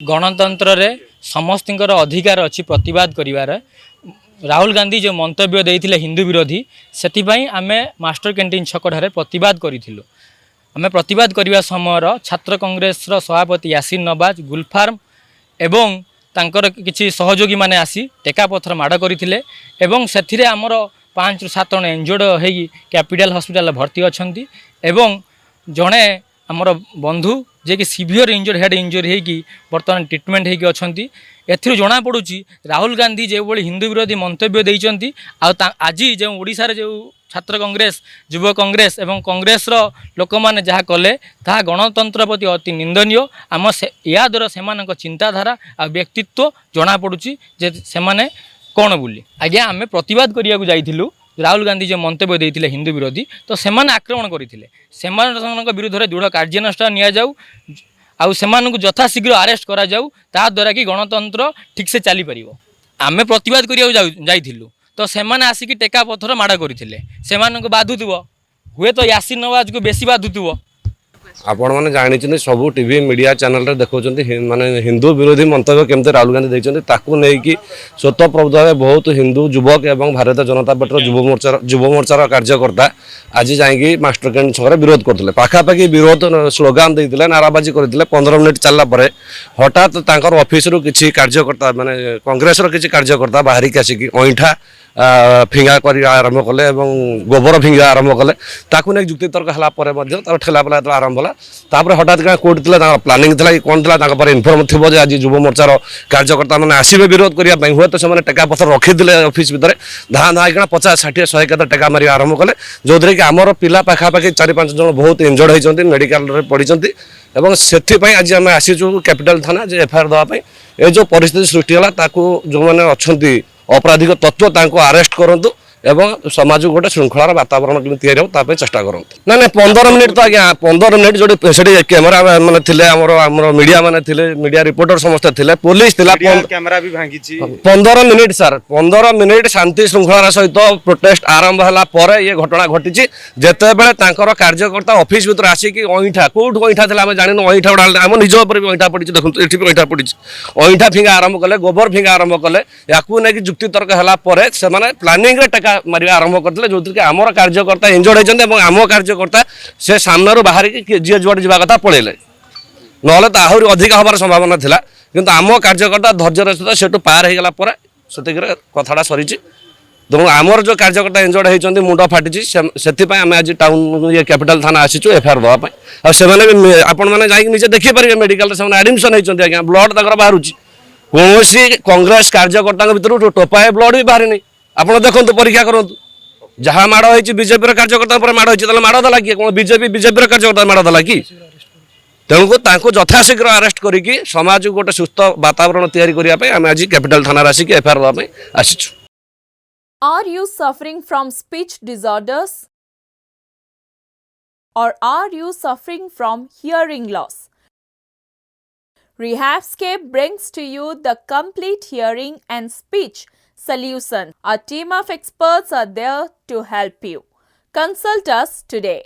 गणतंत्र रे समस्तर अधिकार अच्छी प्रतिवाद करिवार राहुल गांधी जो मंतव्य देते हिंदू विरोधी से आम मास्टर कैंटीन छकठारे प्रतिवाद करूँ। आम प्रतिवाद करने समय छात्र कांग्रेस सभापति यासिर नवाज गुलफार्म एवं तांकर किसी सहयोगी माने आसी टेका पथर माड़ करते से आमर 5 ରୁ 7 जन इंजर्ड हो कैपिटल हॉस्पिटल भर्ती अच्छा जड़े आमर बंधु जे कि सीवियर इंजर्ड हेड इंजरी होगी बर्तमान ट्रिटमेंट होगी अच्छा एथि जना पड़ुची राहुल गांधी जो भाई हिंदू विरोधी मंतव्य देइचंती आज जो ओडिशा रे जो छात्र कांग्रेस युव कांग्रेस एवं कांग्रेस लोक मैंने जहाँ कले ता गणतंत्र प्रति अति निंदनीय। आम या द्वारा से चिंताधारा आ व्यक्तित्व जना पड़ुची जे से माने कौन बोली आज्ञा आम प्रतिवाद करने जाइलु। राहुल गांधी जो मंतव्य देते हिंदू विरोधी तो सेमाने आक्रमण करते विरुद्ध में दृढ़ कार्यानुष्ठान नि जाऊ आउ सेमानंकु यथाशीघ्र अरेस्ट करा जाऊ ता द्वारा कि गणतंत्र ठीक से चली पारिबो। आमे प्रतिवाद करिया जाइथिलु तो सेमाने आसिक टेका पथर माड़ करथिले सेमानंकु बाधुथुबो हुए तो यासिर नवाज को बेसी बाधुथुबो। आपण मैंने जानी सबू टीवी मीडिया चैनल देखो माने हिंदू विरोधी मंतव्य केमती राहुल गांधी देखते नहीं स्वतःप्रभुत भाव बहुत हिंदू युवक एवं भारतीय जनता पार्टी युव मोर्चार कार्यकर्ता आज जाकि मास्टर कैंटीन छक विरोध करते पाखापाखि विरोध स्लोगान देते नाराबाजी करते 15 मिनिट चलला हठात ऑफिस किसी कार्यकर्ता माने कांग्रेस किसी कार्यकर्ता बाहर की आसिक अईठा फिंगा कर आरंभ कले गोबर फिंगा आरंभ कले ताकू नहीं जुक्ति तर्क है ठेला पेला आरंभ होला हठात क्या कोर्ट प्लानिंग था कि कौन था इनफर्म थी आज युव मोर्चार कार्यकर्ता मैंने आसवे विरोध करने हुए तो से टेका पथर रखीदे ऑफिस भितर धाँ धाँ 50 60 100 केत टेका मार आरंभ कले जो कि आमर पिला पाखापाखि 4-5 जन बहुत इंजर्ड होती मेडिकल पड़ती से आज आम आसीचु कैपिटल थाना जे एफआईआर देवाई ये जो परिस्थिति सृष्टि है जो मैंने अच्छा अपराधिक तत्व तांको अरेस्ट करंतु एवं समाज गोटे श्रृंखलार वातावरण केमती या चेष्टा करूँ ना ना 15 मिनिट तो आज्ञा 15 मिनिट जो कैमेरा मैंने थे मीडिया मैंने थे मीडिया रिपोर्टर समस्ते थे पुलिस कैमेरा भी भांगी 15 मिनिट सर 15 मिनिट शांति श्रृंखलार सहित प्रोटेस्ट आरंभ है ये घटना घटी जिते बड़े कार्यकर्ता ऑफिस भीतर आसिक अईठा कौट अईठा थे आम जान अईठा गुड़ा आम निज अईठा पड़ी देखो ये अईठा पड़ी अईठा फिंगा आरंभ कले गोबर फिंगा आरंभ कले या जुक्ति तर्क है प्लानिंग टेका मारिया आरंभ करते जो कि आमर कार्यकर्ता इंजर्ड होती आम कार्यकर्ता से सामने बाहर जी जुआड़े जावा कथा पलैले ना तो आहरी अधिक हबार संभावना था कि आम कार्यकर्ता धैर्य सहित सेठू पार होगला से कथाटा सरी तेणु आमर जो कार्यकर्ता इंजर्ड होती मुंड फाटी से आम आज टाउन ये कैपिटल थाना आसीचु एफआईआर देवाई आपण मैंने जाइए देखिए मेडिकल से एडमिशन होती आज्ञा ब्लड तक बाहर कौन कांग्रेस कार्यकर्ता भर टोपाए ब्लड भी बाहर नहीं आप देखो परीक्षा करूँ जहाँ माड़ हो बीजेपी कार्यकर्ता माड़ हो माड़ देला कि कौन बीजेपी कार्यकर्ता माड़ देला कि तेणुक यथाशीघ्र अरेस्ट करी समाज गोटे सुस्थ वातावरण या आम आज कैपिटल थाना आसिक एफआईआर देवाई आसीचु। Are you suffering from speech disorders? Or are you suffering from hearing loss? Rehabscape brings to you the complete hearing and speech solution. A team of experts are there to help you. Consult us today.